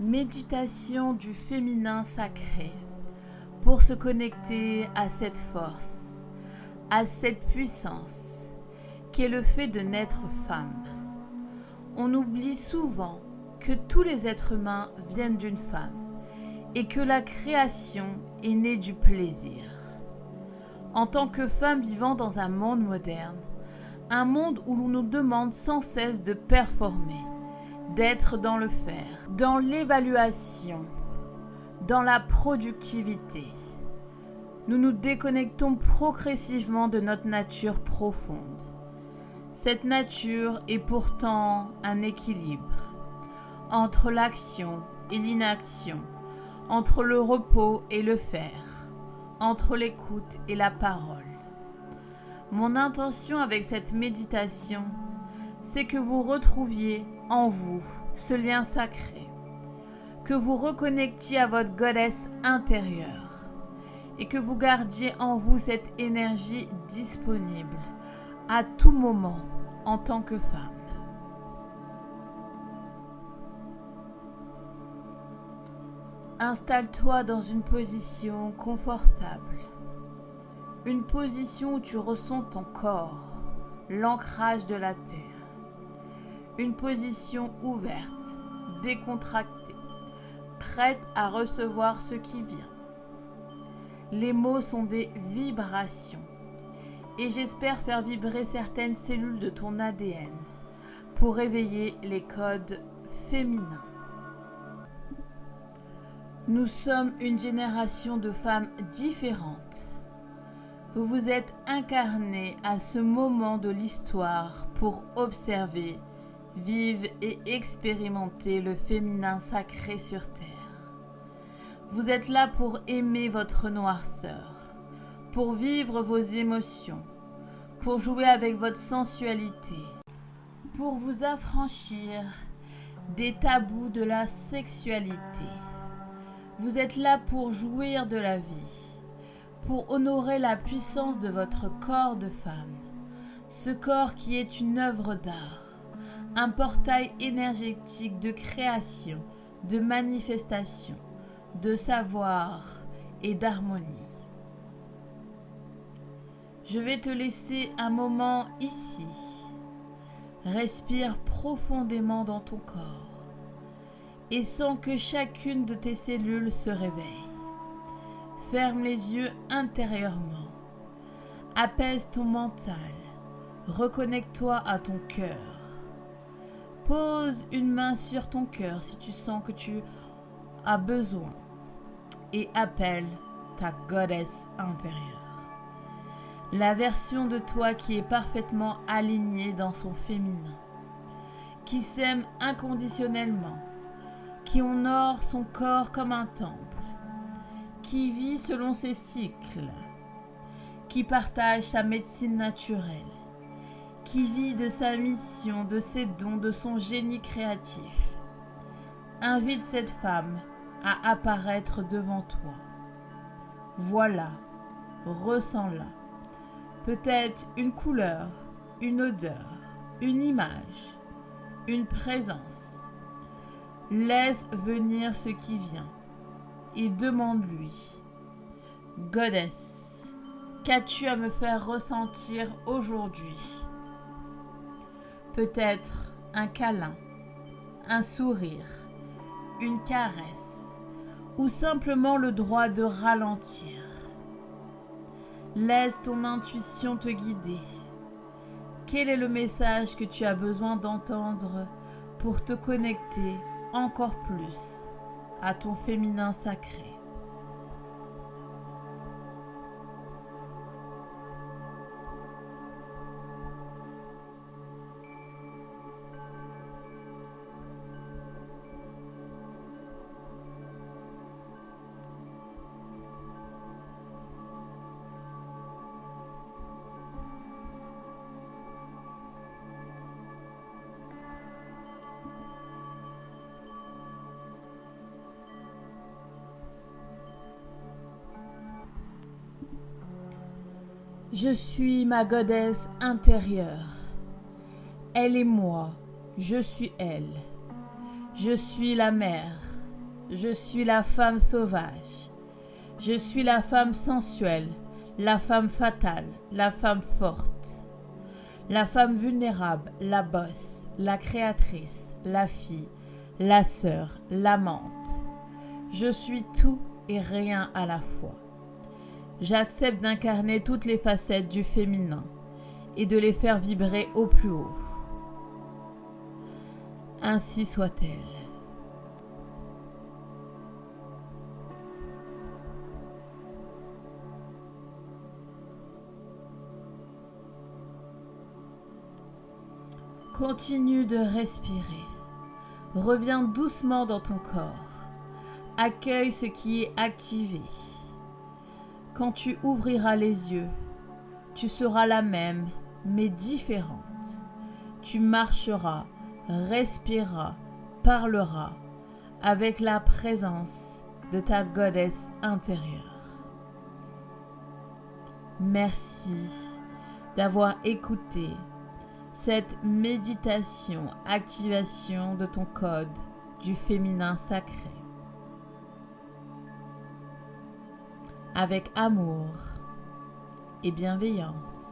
Méditation du féminin sacré pour se connecter à cette force, à cette puissance qui est le fait de naître femme. On oublie souvent que tous les êtres humains viennent d'une femme et que la création est née du plaisir. En tant que femme vivant dans un monde moderne, un monde où l'on nous demande sans cesse de performer, d'être dans le faire, dans l'évaluation, dans la productivité. Nous nous déconnectons progressivement de notre nature profonde. Cette nature est pourtant un équilibre entre l'action et l'inaction, entre le repos et le faire, entre l'écoute et la parole. Mon intention avec cette méditation, c'est que vous retrouviez en vous ce lien sacré, que vous reconnectiez à votre goddess intérieure et que vous gardiez en vous cette énergie disponible à tout moment en tant que femme. Installe-toi dans une position confortable, une position où tu ressens ton corps, l'ancrage de la terre. Une position ouverte, décontractée, prête à recevoir ce qui vient. Les mots sont des vibrations et j'espère faire vibrer certaines cellules de ton ADN pour réveiller les codes féminins. Nous sommes une génération de femmes différentes. Vous vous êtes incarnées à ce moment de l'histoire pour observer, vivre et expérimenter le féminin sacré sur terre. Vous êtes là pour aimer votre noirceur, pour vivre vos émotions, pour jouer avec votre sensualité, pour vous affranchir des tabous de la sexualité. Vous êtes là pour jouir de la vie, pour honorer la puissance de votre corps de femme, ce corps qui est une œuvre d'art, un portail énergétique de création, de manifestation, de savoir et d'harmonie. Je vais te laisser un moment ici. Respire profondément dans ton corps et sens que chacune de tes cellules se réveille. Ferme les yeux intérieurement. Apaise ton mental. Reconnecte-toi à ton cœur. Pose une main sur ton cœur si tu sens que tu as besoin et appelle ta goddess intérieure. La version de toi qui est parfaitement alignée dans son féminin, qui s'aime inconditionnellement, qui honore son corps comme un temple, qui vit selon ses cycles, qui partage sa médecine naturelle, qui vit de sa mission, de ses dons, de son génie créatif. Invite cette femme à apparaître devant toi. Voilà, ressens-la. Peut-être une couleur, une odeur, une image, une présence. Laisse venir ce qui vient et demande-lui. Goddess, qu'as-tu à me faire ressentir aujourd'hui ? Peut-être un câlin, un sourire, une caresse ou simplement le droit de ralentir. Laisse ton intuition te guider. Quel est le message que tu as besoin d'entendre pour te connecter encore plus à ton féminin sacré ? Je suis ma goddess intérieure. Elle est moi, je suis elle. Je suis la mère, Je suis la femme sauvage. Je suis la femme sensuelle, la femme fatale, la femme forte, la femme vulnérable, la bosse, la créatrice, la fille, la sœur, l'amante. Je suis tout et rien à la fois. J'accepte d'incarner toutes les facettes du féminin et de les faire vibrer au plus haut. Ainsi soit-elle. Continue de respirer. Reviens doucement dans ton corps. Accueille ce qui est activé. Quand tu ouvriras les yeux, tu seras la même, mais différente. Tu marcheras, respireras, parleras avec la présence de ta goddess intérieure. Merci d'avoir écouté cette méditation, activation de ton code du féminin sacré. Avec amour et bienveillance.